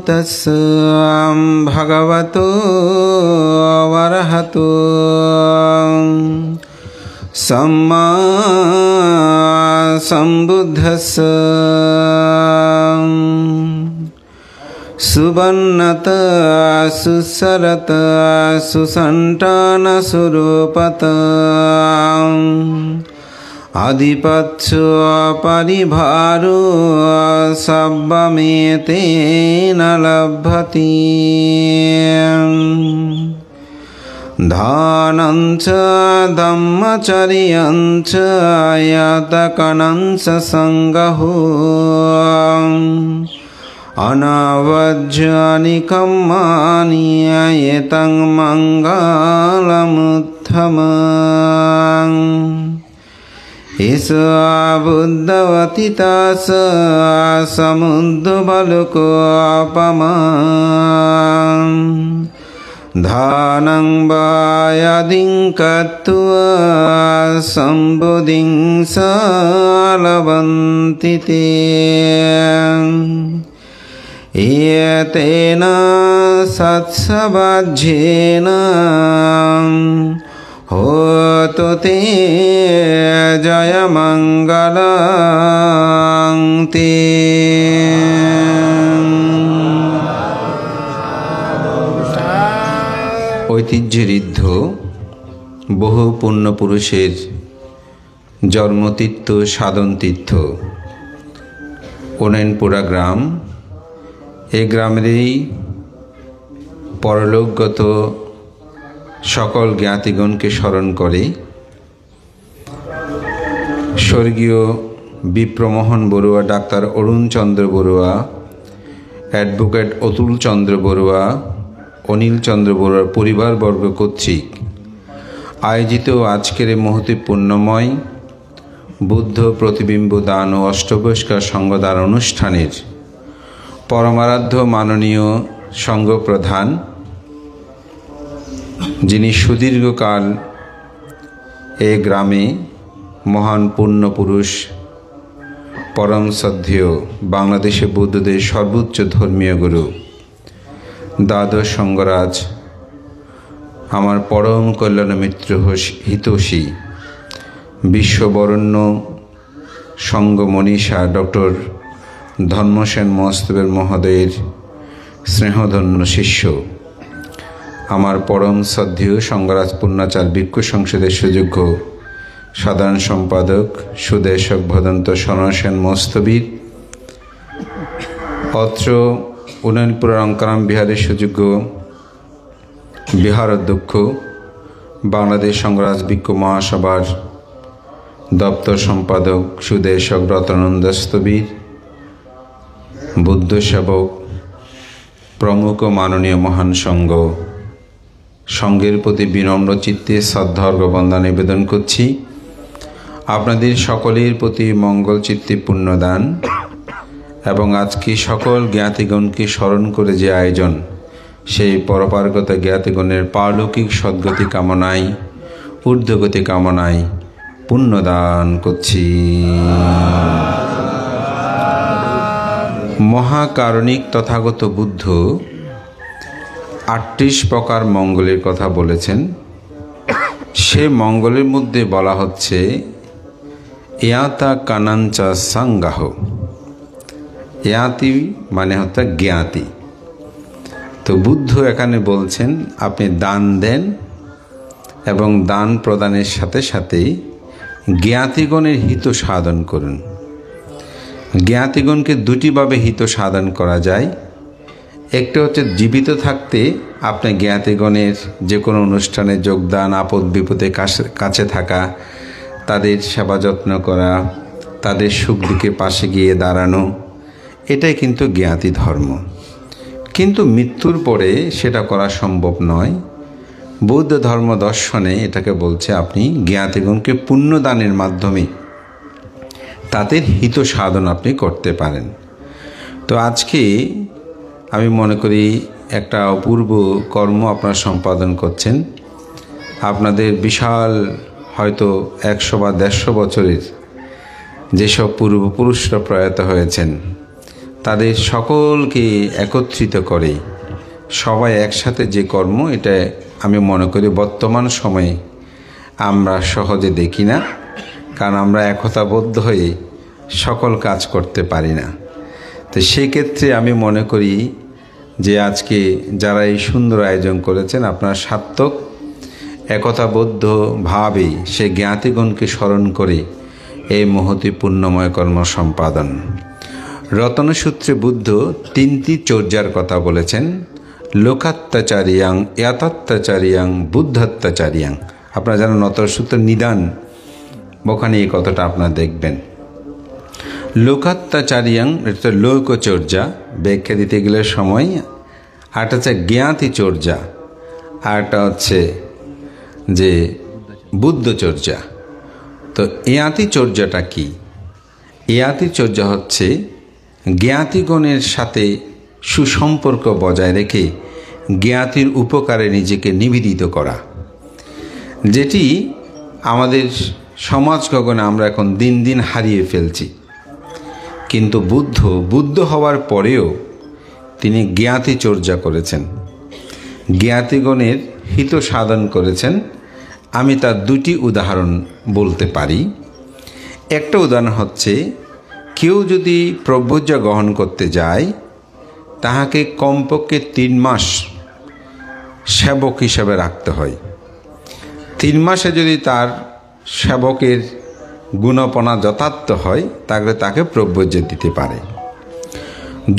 तस्य भगवतो वरहतो सम्मा सम्बुद्धस्य सुबन्नत सुसरत सुसंतान सुरूपत आधिपत्य परिभारो सब्बमेतेन लभ्यते दानं च धम्मचर्यं च यतकनं च संगहो अनावज्यानिकं मानियेतं मङ्गलमुत्तमम् ईशा बुद्धवती तास समुद्रबलकोपमान् धानं वायदिं कत्वा सम्बुधिं सालवन्ति ते एतेन सत्सवाज्येन होतु ते जयमङ्गलं ते। ঐতিহ্যঋদ্ধ বহু পুণ্যপুরুষের জন্মতীর্থ সাধনতীর্থ উন্নয়নপুরা গ্রাম। এই গ্রামেরই পরলোকগত সকল জ্ঞাতিগণকে স্মরণ করে স্বর্গীয় বিপ্রমোহন বড়ুয়া, ডাক্তার অরুণ চন্দ্র বড়ুয়া, অ্যাডভোকেট অতুল চন্দ্র বড়ুয়া, অনিল চন্দ্র বড়ুয়ার পরিবারবর্গ কর্তৃক আয়োজিত আজকের এই মহতি পুণ্যময় বুদ্ধ প্রতিবিম্ব দান ও অষ্টবস্কার সঙ্গদান অনুষ্ঠানের পরমারাধ্য মাননীয় সংঘপ্রধান, যিনি সুদীর্ঘকাল এই গ্রামে মহান পুণ্যপুরুষ পরম শ্রদ্ধেয় বাংলাদেশে বৌদ্ধদের সর্বোচ্চ ধর্মীয় গুরু দ্বাদশ সঙ্গরাজ, আমার পরম কল্যাণ মিত্র হিতৈষী বিশ্ববরণ্য সঙ্গ মনীষা ডক্টর ধর্মসেন মহস্তবের মহোদয়ের স্নেহধন্য শিষ্য, আমার পরম শ্রদ্ধেয় সঙ্গরাজ পূর্ণাচার ভিক্ষু সংসদের সুযোগ্য সাধারণ সম্পাদক সুদেশক ভদন্ত সনসেন মস্তবীর, অত্র উন্নয়নপুরা অঙ্কারাম বিহারের সুযোগ্য বিহার অধ্যক্ষ, বাংলাদেশ সঙ্গরাজ ভিক্ষু মহাসভার দপ্তর সম্পাদক সুদেশক রতনানন্দ স্থবির, বুদ্ধ সেবক প্রমুখ মাননীয় মহান সংঘ, সংঘের প্রতি বিনম্র চিত্তে শ্রদ্ধার্ঘ্য বন্দনা নিবেদন করছি। আপনাদের সকলের প্রতি মঙ্গল চিত্তে পুণ্যদান এবং আজকে সকল জ্ঞাতিগণকে স্মরণ করে যে আয়োজন, সেই পরপারগত জ্ঞাতিগণের পারলৌকিক সদ্গতি কামনায়, ঊর্ধ্বগতি কামনায় পুণ্যদান করছি। মহাকারণিক তথাগত বুদ্ধ 38 প্রকার মঙ্গলের কথা বলেছেন। সে মঙ্গলের মধ্যে বলা হচ্ছে ইয়াতা কানাঞ্চা সাঙ্গাহ। ইয়াতি মানে হচ্ছে জ্ঞাতি। তো বুদ্ধ এখানে বলছেন আপনি দান দেন এবং দান প্রদানের সাথে সাথে জ্ঞাতিগণের হিত সাধন করুন। জ্ঞাতিগণকে দুটিভাবে হিত সাধন করা যায়। একটা হচ্ছে জীবিত থাকতে আপনি জ্ঞাতিগণের যে কোনো অনুষ্ঠানে যোগদান, আপদ বিপদে কাছে থাকা, তাদের সেবা যত্ন করা, তাদের সুখ দুঃখে পাশে গিয়ে দাঁড়ানো, এটাই কিন্তু জ্ঞাতি ধর্ম। কিন্তু মৃত্যুর পরে সেটা করা সম্ভব নয়। বৌদ্ধ ধর্ম দর্শনে এটাকে বলছে আপনি জ্ঞাতিগণকে পুণ্যদানের মাধ্যমে তাদের হিত সাধন আপনি করতে পারেন। তো আজকে আমি মনে করি একটা অপূর্ব কর্ম আপনারা সম্পাদন করছেন। আপনাদের বিশাল হয়তো 100 বা 150 বছরের যেসব পূর্বপুরুষরা প্রয়াত হয়েছেন, তাদের সকলকে একত্রিত করে সবাই একসাথে যে কর্ম, এটা আমি মনে করি বর্তমান সময়ে আমরা সহজে দেখি না, কারণ আমরা একতাবদ্ধ হয়ে সকল কাজ করতে পারি না। তো সেক্ষেত্রে আমি মনে করি যে আজকে যারা এই সুন্দর আয়োজন করেছেন, আপনারা সার্থক একতাবদ্ধভাবে সে জ্ঞাতিগণকে স্মরণ করে এই মহতি পুণ্যময় কর্ম সম্পাদন। রতনসূত্রে বুদ্ধ 3টি চর্যার কথা বলেছেন, লোকাত্যাচারিয়াং, ইয়াতাত্যাচারিয়াং, বুদ্ধাত্যাচারিয়াং। আপনারা জানেন রতনসূত্র নিদান, ওখানে এই কথাটা আপনারা দেখবেন। লোকাত্যাচারিয়াং এটা লোকচর্যা, ব্যাখ্যা দিতে গেলে সময়। আরটা হচ্ছে জ্ঞাতি চর্যা, আরটা হচ্ছে যে বুদ্ধচর্যা। তো ইয়াতি চর্যাটা কি? ইয়াতি চর্যা হচ্ছে জ্ঞাতিগণের সাথে সুসম্পর্ক বজায় রেখে জ্ঞাতির উপকারে নিজেকে নিবেদিত করা, যেটি আমাদের সমাজ গগনে আমরা এখন দিন দিন হারিয়ে ফেলছি। কিন্তু বুদ্ধ হওয়ার পরেও তিনি জ্ঞাতি চর্যা করেছেন, জ্ঞাতিগণের হিত সাধন করেছেন। আমি তার 2টি উদাহরণ বলতে পারি। একটা উদাহরণ হচ্ছে, কেউ যদি প্রব্রজ্যা গ্রহণ করতে যায়, তাহাকে কমপক্ষে 3 মাস সেবক হিসাবে রাখতে হয়। 3 মাসে যদি তার সেবকের গুণপনা যথার্থ হয়, তাহলে তাকে প্রব্রজ্যা দিতে পারে।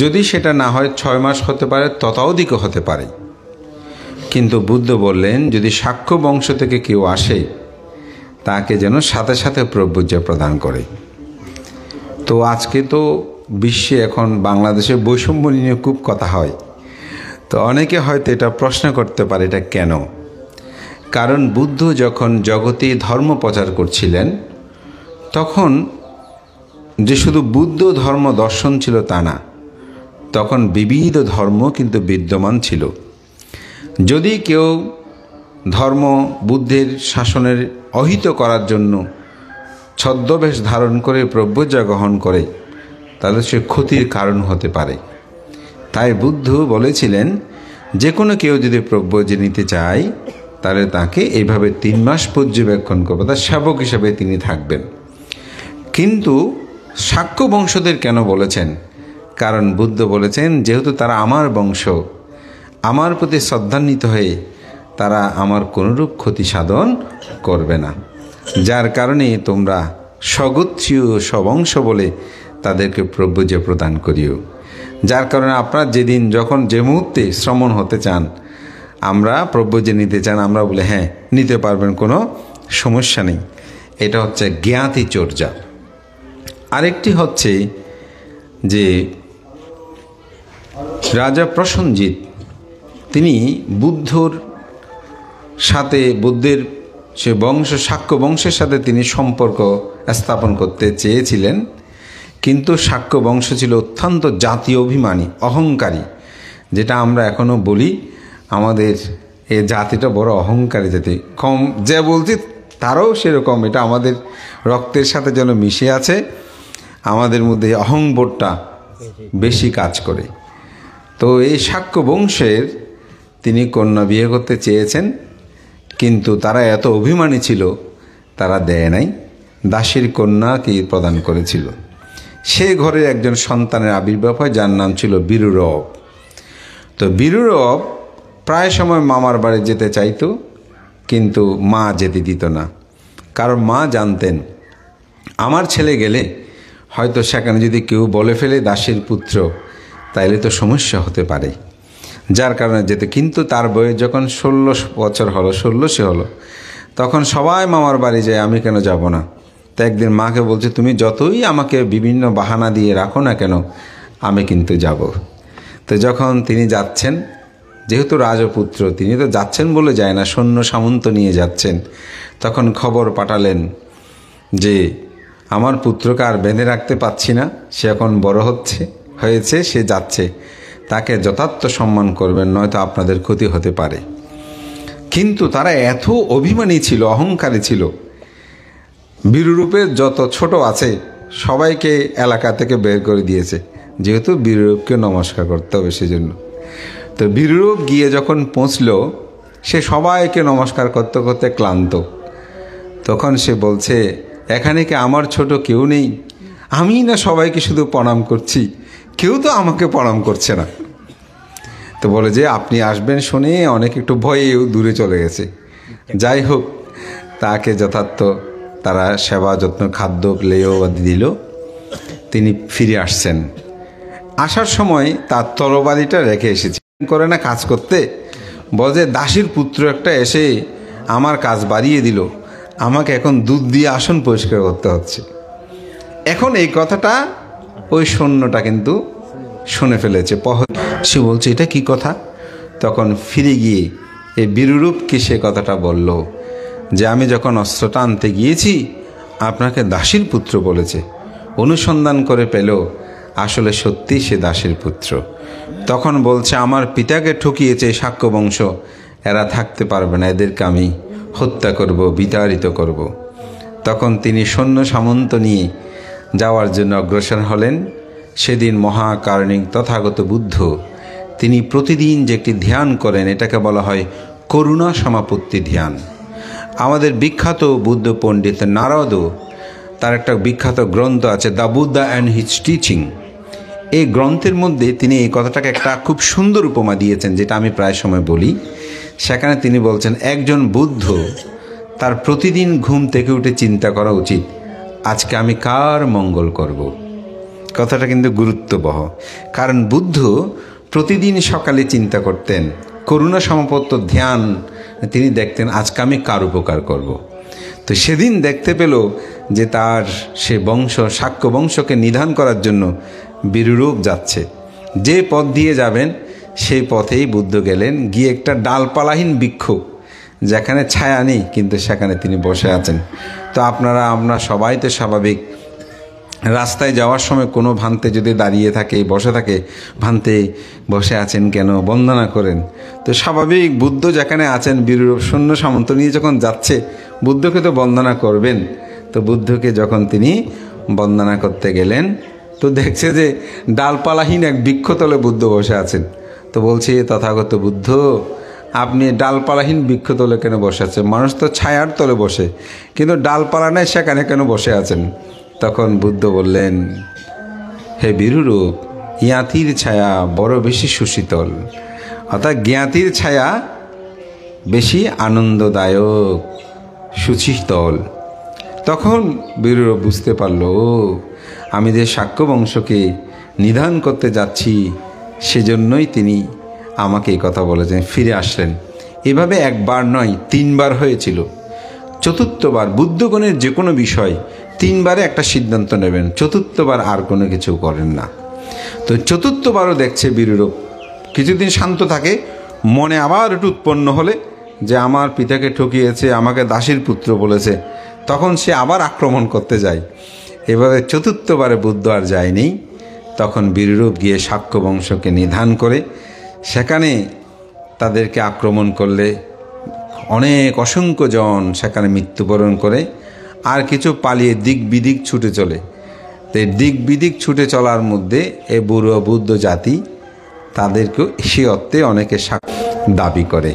যদি সেটা না হয় 6 মাস হতে পারে, ততোধিকও হতে পারে। কিন্তু বুদ্ধ বললেন, যদি শাক্য বংশ থেকে কেউ আসে, তাকে যেন সাথে সাথে প্রব্রজ্যা প্রদান করে। তো আজকে তো বিশ্বে এখন বাংলাদেশে বৈষম্য নিয়ে খুব কথা হয়। তো অনেকে হয়তো এটা প্রশ্ন করতে পারে, এটা কেন? কারণ বুদ্ধ যখন জগতে ধর্ম প্রচার করছিলেন, তখন যে শুধু বুদ্ধ ধর্ম দর্শন ছিল তা না, তখন বিবিধ ধর্ম কিন্তু বিদ্যমান ছিল। যদি কেউ ধর্ম বুদ্ধের শাসনের অহিত করার জন্য ছদ্মবেশ ধারণ করে প্রব্রজ্যা গ্রহণ করে, তাহলে সে ক্ষতির কারণ হতে পারে। তাই বুদ্ধ বলেছিলেন, যে কোনো কেউ যদি প্রব্রজ্যা নিতে চায়, তাহলে তাকে এইভাবে 3 মাস পর্যবেক্ষণ করবে, তার সেবক হিসাবে তিনি থাকবেন। কিন্তু শাক্য বংশদের কেন বলেছেন? কারণ বুদ্ধ বলেছেন, যেহেতু তারা আমার বংশ, আমার প্রতি শ্রদ্ধান্বিত হয়ে তারা আমার কোনরূপ ক্ষতি সাধন করবে না, যার কারণে তোমরা স্বগোত্রীয় স্ববংশ বলে তাদেরকে প্রব্রজ্যা প্রদান করিও। যার কারণে আপনারা যেদিন যখন যে মুহূর্তে শ্রমণ হতে চান, আমরা প্রব্রজ্যা নিতে চান, আমরা বলে হ্যাঁ নিতে পারবেন, কোনো সমস্যা নেই। এটা হচ্ছে জ্ঞাতি চর্যা। আরেকটি হচ্ছে যে রাজা প্রসেনজিৎ, তিনি বুদ্ধর সাথে, বুদ্ধের সে বংশ শাক্য বংশের সাথে তিনি সম্পর্ক স্থাপন করতে চেয়েছিলেন। কিন্তু শাক্য বংশ ছিল অত্যন্ত জাতীয় অভিমানী, অহংকারী, যেটা আমরা এখনও বলি আমাদের এই জাতিটা বড় অহংকারী জাতি। কম যে বলছি তারাও সেরকম, এটা আমাদের রক্তের সাথে যেন মিশে আছে, আমাদের মধ্যে অহংবোধটা বেশি কাজ করে। তো এই শাক্য বংশের তিনি কন্যা বিয়ে করতে চেয়েছেন, কিন্তু তারা এত অভিমানী ছিল, তারা দেয় নাই, দাসীর কন্যাকে প্রদান করেছিল। সে ঘরে একজন সন্তানের আবির্ভাব হয়, যার নাম ছিল বীরুরব। তো বীরুরব প্রায় সময় মামার বাড়ি যেতে চাইতো, কিন্তু মা যেতে দিত না। কারণ মা জানতেন, আমার ছেলে গেলে হয়তো সেখানে যদি কেউ বলে ফেলে দাসীর পুত্র, তাইলে তো সমস্যা হতে পারে, যার কারণে যেতে। কিন্তু তার বয়স যখন 16 বছর হলো, 16 হলো, তখন সবাই মামার বাড়ি যায়, আমি কেন যাব না? তো একদিন মাকে বলছে, তুমি যতই আমাকে বিভিন্ন বাহানা দিয়ে রাখো না কেন, আমি কিন্তু যাব। তো যখন তিনি যাচ্ছেন, যেহেতু রাজপুত্র, তিনি তো যাচ্ছেন বলে যায় না, সৈন্য সামন্ত নিয়ে যাচ্ছেন, তখন খবর পাঠালেন যে আমার পুত্রকে আর বেঁধে রাখতে পাচ্ছি না, সে এখন বড় হয়েছে, সে যাচ্ছে, তাকে যথার্থ সম্মান করবেন, নয়তো আপনাদের ক্ষতি হতে পারে। কিন্তু তারা এত অভিমানী ছিল, অহংকারী ছিল, বীররূপের যত ছোট আছে সবাইকে এলাকা থেকে বের করে দিয়েছে, যেহেতু বীররূপকে নমস্কার করতে হবে সেজন্য। তো বীররূপ গিয়ে যখন পৌঁছলো, সে সবাইকে নমস্কার করতে করতে ক্লান্ত। তখন সে বলছে, এখানে কি আমার ছোট কেউ নেই? আমি না সবাইকে শুধু প্রণাম করছি, কেউ তো আমাকে প্রণাম করছে না। তো বলে যে আপনি আসবেন শুনে অনেক একটু ভয়েও দূরে চলে গেছে। যাই হোক, তাকে যথার্থ তারা সেবা যত্ন খাদ্য লেও দিল। তিনি ফিরে আসছেন। আসার সময় তার তরবারিটা রেখে এসেছে, করে না কাজ করতে। বলে দাসীর পুত্র একটা এসে আমার কাজ বাড়িয়ে দিল, আমাকে এখন দুধ দিয়ে আসন পরিষ্কার করতে হচ্ছে। এখন এই কথাটা ওই সৈন্যটা কিন্তু শুনে ফেলেছে। সে বলছে এটা কি কথা? তখন ফিরে গিয়ে এই বীররূপকে সে কথাটা বলল যে আমি যখন অস্ত্রটা আনতে গিয়েছি আপনাকে দাসীর পুত্র বলেছে। অনুসন্ধান করে পেল আসলে সত্যি সে দাসীর পুত্র। তখন বলছে আমার পিতাকে ঠকিয়েছে শাক্য বংশ, এরা থাকতে পারবে না, এদেরকে আমি হত্যা করব, বিতাড়িত করব। তখন তিনি সৈন্য সামন্ত নিয়ে যাওয়ার জন্য অগ্রসর হলেন। সেদিন মহাকারণিক তথাগত বুদ্ধ তিনি প্রতিদিন যে একটি ধ্যান করেন, এটাকে বলা হয় করুণা সমাপত্তি ধ্যান। আমাদের বিখ্যাত বুদ্ধ পণ্ডিত নারদও তার একটা বিখ্যাত গ্রন্থ আছে, the Buddha and his teaching. এই গ্রন্থের মধ্যে তিনি এই কথাটাকে একটা খুব সুন্দর উপমা দিয়েছেন, যেটা আমি প্রায় সময় বলি। সেখানে তিনি বলছেন একজন বুদ্ধ তার প্রতিদিন ঘুম থেকে উঠে চিন্তা করা উচিত আজকে আমি কার মঙ্গল করব। কথাটা কিন্তু গুরুত্ববহ, কারণ বুদ্ধ প্রতিদিন সকালে চিন্তা করতেন করুণা সমাপত্ত ধ্যান, তিনি দেখতেন আজকে আমি কার উপকার করব। তো সেদিন দেখতে পেল যে তার সে বংশ শাক্য বংশকে নিধন করার জন্য বীররূপ যাচ্ছে। যে পথ দিয়ে যাবেন সেই পথেই বুদ্ধ গেলেন, গিয়ে একটা ডালপালাহীন বৃক্ষ যেখানে ছায়া নেই কিন্তু সেখানে তিনি বসে আছেন। তো আমরা সবাই তো স্বাভাবিক, রাস্তায় যাওয়ার সময় কোনো ভান্তে যদি দাঁড়িয়ে থাকে বসে থাকে, ভান্তে বসে আছেন কেন, বন্দনা করেন। তো স্বাভাবিক বুদ্ধ যেখানে আছেন বীররূপ সৈন্য সামন্ত নিয়ে যখন যাচ্ছে বুদ্ধকে তো বন্দনা করবেন। তো বুদ্ধকে যখন তিনি বন্দনা করতে গেলেন তো দেখছে যে ডালপালাহীন এক বৃক্ষতলে বুদ্ধ বসে আছেন। তো বলছে তথাগত বুদ্ধ আপনি ডালপালাহীন বৃক্ষতলে কেন বসে আছেন? মানুষ তো ছায়ার তলে বসে, কিন্তু ডালপালা নেই সেখানে কেন বসে আছেন? তখন বুদ্ধ বললেন, হে বীররূপ, জ্ঞাতির ছায়া বড় বেশি সুশীতল, অর্থাৎ জ্ঞাতির ছায়া বেশি আনন্দদায়ক সুশীতল। তখন বীররূপ বুঝতে পারল আমি যে শাক্য বংশকে নিধন করতে যাচ্ছি সেজন্যই তিনি আমাকে এই কথা বলেছেন। ফিরে আসলেন। এভাবে একবার নয় 3 বার হয়েছিল। চতুর্থবার বুদ্ধগণের যে কোনো বিষয় 3 বারে একটা সিদ্ধান্ত নেবেন, চতুর্থবার আর কোনো কিছু করেন না। তো চতুর্থবারও দেখছে বীররূপ কিছুদিন শান্ত থাকে, মনে আবার একটু উৎপন্ন হলে যে আমার পিতাকে ঠকিয়েছে, আমাকে দাসীর পুত্র বলেছে, তখন সে আবার আক্রমণ করতে যায়। এভাবে চতুর্থবারে বুদ্ধ আর যায়নি। তখন বীররূপ গিয়ে শাক্য বংশকে নিধন করে সেখানে তাদেরকে আক্রমণ করলে অনেক অসংখ্য জন সেখানে মৃত্যুবরণ করে, আর কিছু পালিয়ে দিক বিদিক ছুটে চলে। তো দিক বিদিক ছুটে চলার মধ্যে এ বুড়ো বুদ্ধ জাতি তাদেরকেও সে অর্থে অনেকে দাবি করে।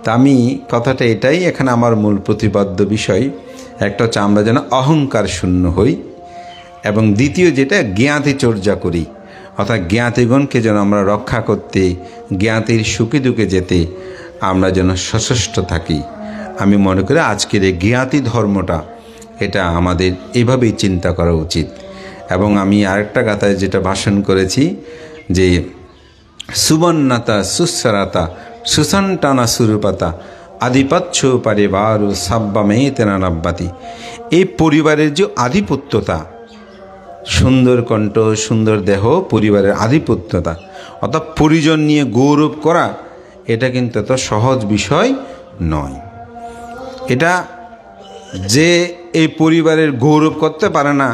তা আমি কথাটা এটাই এখানে আমার মূল প্রতিপাদ্য বিষয়। একটা হচ্ছে আমরা যেন অহংকার শূন্য হই, এবং দ্বিতীয় যেটা জ্ঞাতি চর্চা করি, অর্থাৎ জ্ঞাতিগণকে যেন আমরা রক্ষা করতে, জ্ঞাতির সুখে দুঃখে যেতে আমরা যেন সচেষ্ট থাকি। আমি মনে করি আজকের এই জ্ঞাতি ধর্মটা এটা আমাদের এভাবেই চিন্তা করা উচিত। এবং আমি আরেকটা গাথায় যেটা ভাষণ করেছি যে সুবর্ণতা সুস্বরাতা সুসন্টানা সুরূপাতা আধিপত্য পরিবার সাব্বামেতেনা নাব্বাতি। এই পরিবারের যে আধিপত্যতা, সুন্দর কণ্ঠ সুন্দর দেহ, পরিবারের আধিপত্যতা, অর্থাৎ পরিজন নিয়ে গৌরব করা, এটা কিন্তু এত সহজ বিষয় নয়। এটা যে এই পরিবারের গৌরব করতে পারে না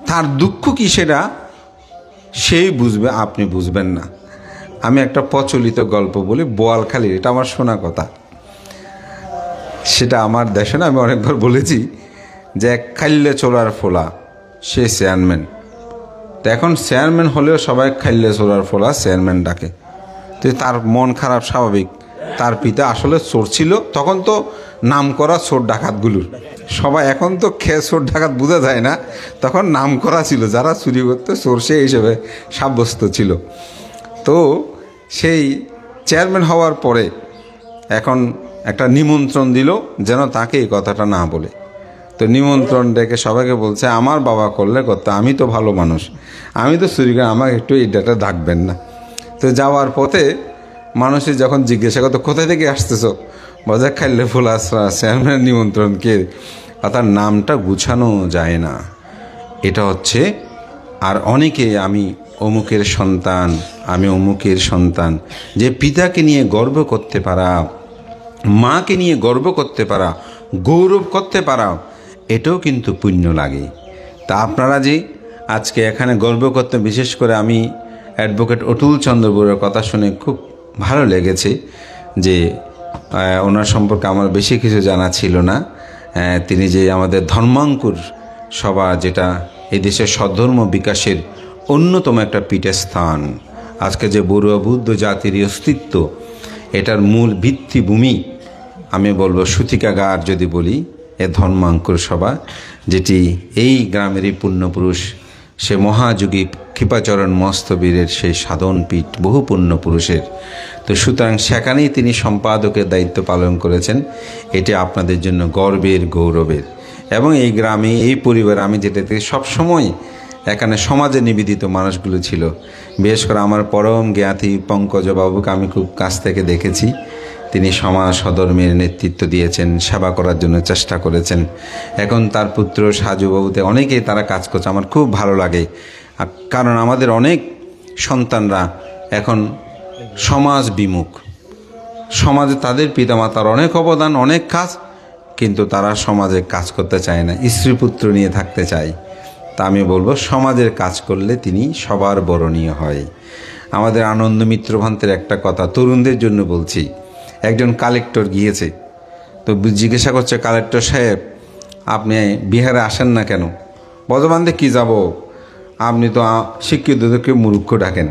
তার দুঃখ কি সেটা সেই বুঝবে, আপনি বুঝবেন না। আমি একটা প্রচলিত গল্প বলি, বোয়ালখালীর, এটা আমার শোনা কথা, সেটা আমার দেশে না, আমি অনেকবার বলেছি যে এক খাইলে চোলার ফোলা সে চেয়ারম্যান, তো এখন চেয়ারম্যান হলেও সবাই খাইলে চোরার ফলা চেয়ারম্যান ডাকে। তো তার মন খারাপ স্বাভাবিক, তার পিতা আসলে চোর ছিল। তখন তো নাম করা চোর ডাকাতগুলোর সবাই, এখন তো খেয়ে চোর ডাকাত বোঝা যায় না, তখন নাম করা ছিল, যারা চুরি করতে চোর সে হিসেবে সাব্যস্ত ছিল। তো সেই চেয়ারম্যান হওয়ার পরে এখন একটা নিমন্ত্রণ দিল যেন তাকে এই কথাটা না বলে। তো নিমন্ত্রণ ডেকে সবাইকে বলছে, আমার বাবা করলে করতো, আমি তো ভালো মানুষ, আমি তো চুরি করে, আমাকে একটু এই ডাটা ডাকবেন না। তো যাওয়ার পথে মানুষের যখন জিজ্ঞাসা করতো কোথায় থেকে আসতেছো, বাজার খাইলে ফুল আসরা চেয়ারম্যানের নিমন্ত্রণকে, তার নামটা গুছানো যায় না। এটা হচ্ছে, আর অনেকে আমি অমুকের সন্তান, আমি অমুকের সন্তান, যে পিতাকে নিয়ে গর্ব করতে পারা, মাকে নিয়ে গর্ব করতে পারা, গৌরব করতে পারা, এটাও কিন্তু পুণ্য লাগে। তা আপনারা যে আজকে এখানে গর্ব করতে, বিশেষ করে আমি অ্যাডভোকেট অতুল চন্দ্র বড়ুয়ার কথা শুনে খুব ভালো লেগেছে যে ওনার সম্পর্কে আমার বেশি কিছু জানা ছিল না। তিনি যে আমাদের ধর্মাঙ্কুর সভা, যেটা এই দেশের সদ্ধর্ম বিকাশের অন্যতম একটা পীঠস্থান, আজকে যে বড়ুয়া বুদ্ধ জাতির অস্তিত্ব, এটার মূল ভিত্তিভূমি আমি বলবো সূতিকাগার যদি বলি, এ ধর্মাঙ্কুর সভা, যেটি এই গ্রামেরই পুণ্যপুরুষ সে মহাযোগী কৃপাচরণ মস্তবীরের সেই সাধন পীঠ, বহু পুণ্যপুরুষের। তো সুতরাং সেখানেই তিনি সম্পাদকের দায়িত্ব পালন করেছেন। এটি আপনাদের জন্য গর্বের, গৌরবের। এবং এই গ্রামে, এই পরিবার, আমি যেটা থেকে সবসময় এখানে সমাজে নিবেদিত মানুষগুলো ছিল। বিশেষ করে আমার পরম জ্ঞাতি পঙ্কজবাবুকে আমি খুব কাছ থেকে দেখেছি। তিনি সমাজ সধর্মের নেতৃত্ব দিয়েছেন, সেবা করার জন্য চেষ্টা করেছেন। এখন তার পুত্র সাজুবাবুতে অনেকেই তারা কাজ করছে, আমার খুব ভালো লাগে। কারণ আমাদের অনেক সন্তানরা এখন সমাজ বিমুখ, সমাজে তাদের পিতামাতার অনেক অবদান, অনেক কাজ, কিন্তু তারা সমাজে কাজ করতে চায় না, স্ত্রী পুত্র নিয়ে থাকতে চায়। তা আমি বলবো, সমাজের কাজ করলে তিনি সবার বরণীয় হয়। আমাদের আনন্দ মিত্র ভান্তের একটা কথা তরুণদের জন্য বলছি। একজন কালেক্টর গিয়েছে, তো জিজ্ঞাসা করছে, কালেক্টর সাহেব আপনি বিহারে আসেন না কেন? বজবান্ধে কি যাব, আপনি তো শিক্ষিতদেরকে মূর্খ ডাকেন।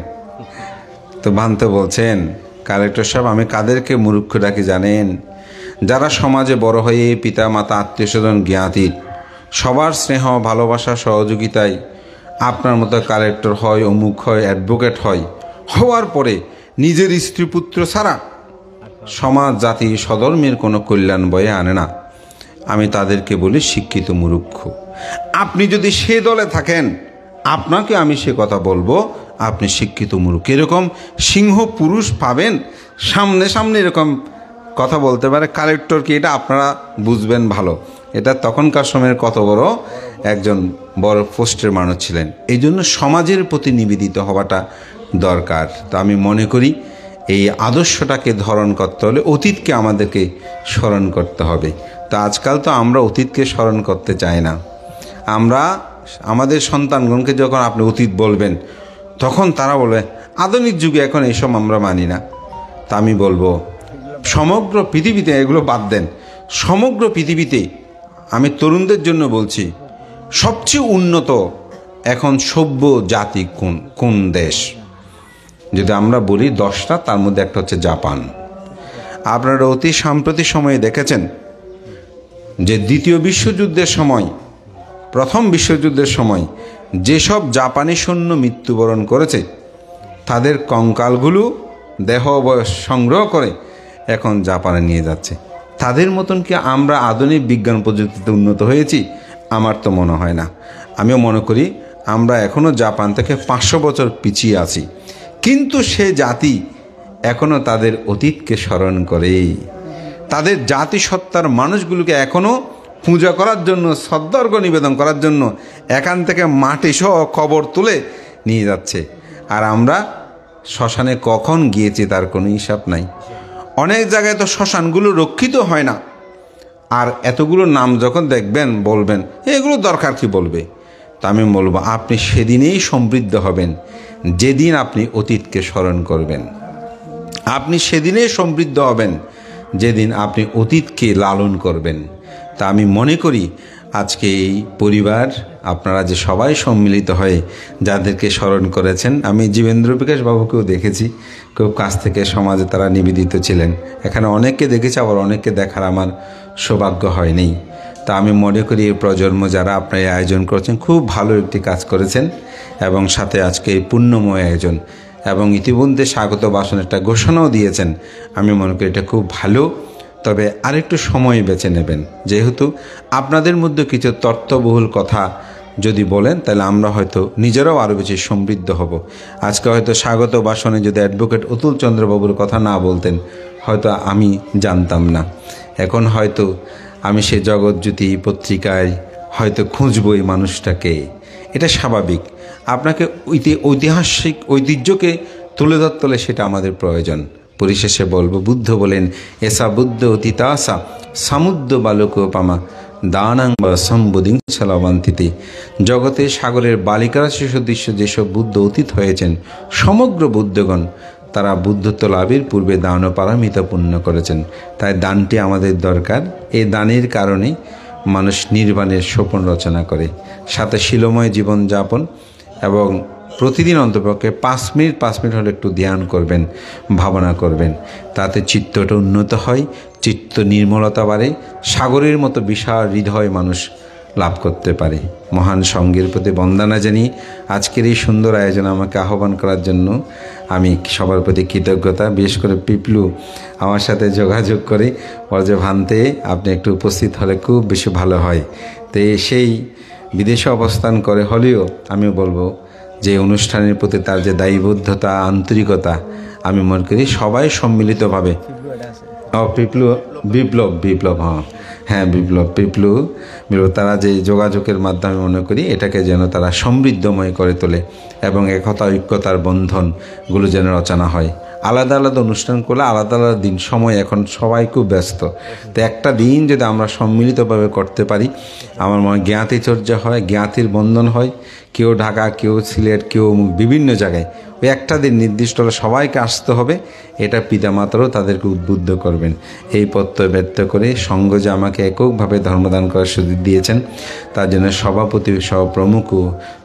তো ভান্তে বলছেন, কালেক্টর সাহেব আমি কাদেরকে মূর্খ ডাকি জানেন? যারা সমাজে বড় হয়ে পিতা মাতা আত্মীয় স্বজন জ্ঞাতি সবার স্নেহ ভালোবাসা সহযোগিতায় আপনার মতো কালেক্টর হয়, অমুক হয়, অ্যাডভোকেট হয়, হওয়ার পরে নিজের স্ত্রী পুত্র ছাড়া সমাজ জাতি সধর্মের কোনো কল্যাণ বয়ে আনে না, আমি তাদেরকে বলি শিক্ষিত মূর্খ। আপনি যদি সে দলে থাকেন, আপনাকে আমি সে কথা বলবো, আপনি শিক্ষিত মূর্খ। এরকম সিংহ পুরুষ পাবেন সামনে সামনে এরকম কথা বলতে পারে কালেক্টরকে, এটা আপনারা বুঝবেন ভালো। এটা তখনকার সময়ের কত বড় একজন বড় পোস্টের মানুষ ছিলেন। এই জন্য সমাজের প্রতি নিবেদিত হওয়াটা দরকার। তো আমি মনে করি এই আদর্শটাকে ধারণ করতে হলে অতীতকে আমাদেরকে স্মরণ করতে হবে। তো আজকাল তো আমরা অতীতকে স্মরণ করতে চাই না। আমরা আমাদের সন্তানগণকে যখন আপনি অতীত বলবেন, তখন তারা বলবে আধুনিক যুগে এখন এইসব আমরা মানি না। তা আমি বলবো, সমগ্র পৃথিবীতে এগুলো বাদ দেন, সমগ্র পৃথিবীতে আমি তরুণদের জন্য বলছি, সবচেয়ে উন্নত এখন সভ্য জাতি কোন দেশ? যদি আমরা বলি 10টা, তার মধ্যে একটা হচ্ছে জাপান। আপনারা অতি সাম্প্রতিক সময়ে দেখেছেন যে দ্বিতীয় বিশ্বযুদ্ধের সময়, প্রথম বিশ্বযুদ্ধের সময় যেসব জাপানি সৈন্য মৃত্যুবরণ করেছে, তাদের কঙ্কালগুলো দেহ সংগ্রহ করে এখন জাপানে নিয়ে যাচ্ছে। তাদের মতন কি আমরা আধুনিক বিজ্ঞান প্রযুক্তিতে উন্নত হয়েছি? আমার তো মনে হয় না। আমিও মনে করি আমরা এখনও জাপান থেকে 500 বছর পিছিয়ে আছি। কিন্তু সে জাতি এখনও তাদের অতীতকে স্মরণ করে, তাদের জাতিসত্তার মানুষগুলোকে এখনও পূজা করার জন্য, শ্রদ্ধার্ঘ নিবেদন করার জন্য এখান থেকে মাটি সহ কবর তুলে নিয়ে যাচ্ছে। আর আমরা শ্মশানে কখন গিয়েছি তার কোনো হিসাব নাই। অনেক জায়গায় তো শ্মশানগুলো রক্ষিত হয় না। আর এতগুলো নাম যখন দেখবেন বলবেন এগুলো দরকার কি বলবে? তা আমি বলবো, আপনি সেদিনেই সমৃদ্ধ হবেন যেদিন আপনি অতীতকে স্মরণ করবেন। আপনি সেদিনেই সমৃদ্ধ হবেন যেদিন আপনি অতীতকে লালন করবেন। তা আমি মনে করি আজকে এই পরিবার আপনারা যে সবাই সম্মিলিত হয়ে যাদেরকে স্মরণ করেছেন, আমি জীবেন্দ্র বিকাশ বাবুকেও দেখেছি খুব কাছ থেকে, সমাজে তারা নিবেদিত ছিলেন। এখানে অনেককে দেখেছি, আবার অনেককে দেখার আমার সৌভাগ্য হয়নি। তা আমি মনে করি এই প্রজন্ম যারা আপনারা এই আয়োজন করেছেন খুব ভালো একটি কাজ করেছেন, এবং সাথে আজকে এই পুণ্যময় আয়োজন এবং ইতিমধ্যে স্বাগত ভাষণের একটা ঘোষণাও দিয়েছেন। আমি মনে করি এটা খুব ভালো, তবে আরেকটু সময় বেছে নেবেন, যেহেতু আপনাদের মধ্যে কিছু তর্কবহুল কথা যদি বলেন তাহলে আমরা হয়তো নিজেরাও আরও বেশি সমৃদ্ধ হব। আজকে হয়তো স্বাগত ভাষণে যদি অ্যাডভোকেট অতুল চন্দ্রবাবুর কথা না বলতেন হয়তো আমি জানতাম না। এখন হয়তো আমি সে জগৎজ্যোতি পত্রিকায় হয়তো খুঁজবো এই মানুষটাকে, এটা স্বাভাবিক। আপনাকে ঐতিহাসিক ঐতিহ্যকে তুলে ধরতে হলে সেটা আমাদের প্রয়োজন। পরিশেষে বলবো, বুদ্ধ বলেন, এসা বুদ্ধ অতীতাসা সমুদ্র বালকোপামা দানাং বা সম্বোধিং ছলাবান্তিতে। জগতে সাগরের বালিকারাশি সদৃশ্য যেসব বুদ্ধ অতীত হয়েছেন, সমগ্র বুদ্ধগণ তারা বুদ্ধত্ব লাভের পূর্বে দান ও পারমিতা পূর্ণ করেছেন। তাই দানটি আমাদের দরকার। এই দানের কারণে মানুষ নির্বাণের স্বপ্ন রচনা করে। সাথে শিলময় জীবনযাপন এবং প্রতিদিন অন্তপক্ষে 5 মিনিট হলে একটু ধ্যান করবেন, ভাবনা করবেন, তাতে চিত্তটা উন্নত হয়, চিত্ত নির্মলতা বাড়ে, সাগরের মতো বিশাল হৃদয় মানুষ লাভ করতে পারে। মহান সঙ্গের প্রতি বন্দনা জানিয়ে আজকের এই সুন্দর আয়োজন আমাকে আহ্বান করার জন্য আমি সবার প্রতি কৃতজ্ঞতা। বিশেষ করে পিপলু আমার সাথে যোগাযোগ করে বলে যে, ভান্তে আপনি একটু উপস্থিত হলে খুব বেশি ভালো হয়। তো সেই বিদেশে অবস্থান করে হলেও আমি বলবো যে অনুষ্ঠানের প্রতি তার যে দায়বদ্ধতা, আন্তরিকতা, আমি মনে করি সবাই সম্মিলিতভাবে বিপ্লব তারা যে যোগাযোগের মাধ্যমে মনে করি এটাকে যেন তারা সমৃদ্ধময় করে তোলে এবং একতা ঐক্যতার বন্ধনগুলো যেন রচনা হয়। আলাদা আলাদা অনুষ্ঠান করলে আলাদা আলাদা দিন, সময় এখন সবাই খুব ব্যস্ত, তো একটা দিন যদি আমরা সম্মিলিতভাবে করতে পারি, আমার মনে হয় জ্ঞাতি চর্চা হয়, জ্ঞাতির বন্ধন হয়। কেউ ঢাকা, কেউ সিলেট, কেউ বিভিন্ন জায়গায়, ওই একটা দিন নির্দিষ্ট হলে সবাইকে আসতে হবে। এটা পিতামাতারও তাদেরকে উদ্বুদ্ধ করবেন। এই প্রত্যয় ব্যক্ত করে সঙ্ঘ যে আমাকে এককভাবে ধর্মদান করার সুযোগ দিয়েছেন, তার জন্য সভাপতি সহ প্রমুখ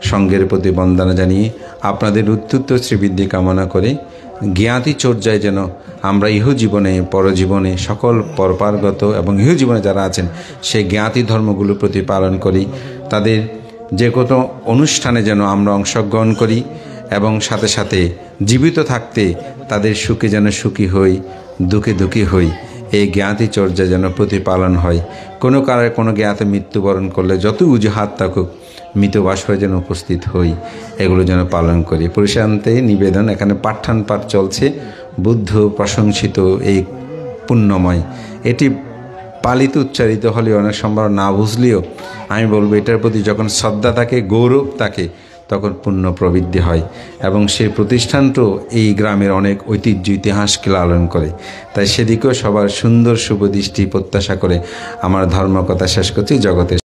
সঙ্ঘের প্রতি বন্দনা জানিয়ে আপনাদের উত্তর শ্রীবৃদ্ধি কামনা করে জ্ঞাতি চর্যায় যেন আমরা ইহজীবনে পরজীবনে সকল পরপারগত এবং ইহজীবনে যারা আছেন সেই জ্ঞাতি ধর্মগুলোর প্রতি পালন করি। তাদের যে কোনো অনুষ্ঠানে যেন আমরা অংশগ্রহণ করি এবং সাথে সাথে জীবিত থাকতে তাদের সুখে যেন সুখী হই, দুঃখে দুঃখী হই। এই জ্ঞাতি চর্যা যেন প্রতিপালন হয়। কোনো কারণে কোনো জ্ঞাতে মৃত্যুবরণ করলে যত উজুহাত থাকুক মৃতবাসরে যেন উপস্থিত হই, এগুলো যেন পালন করি। পরিশান্তে নিবেদন। এখানে পাঠ্যান পাঠ চলছে, বুদ্ধ প্রশংসিত এই পুণ্যময়। এটি পালিত উচ্চারিত হলে অনেক সম্ভব না বুঝলেও আমি বলবো এটার প্রতি যখন শ্রদ্ধা থাকে, গৌরব থাকে, তখন পুণ্য প্রবৃদ্ধি হয় এবং সেই প্রতিষ্ঠানটাও এই গ্রামের অনেক ঐতিহ্য ইতিহাসকে লালন করে। তাই সেদিকেও সবার সুন্দর শুভ দৃষ্টি প্রত্যাশা করে আমার ধর্মকথা শেষ করছি। জগতের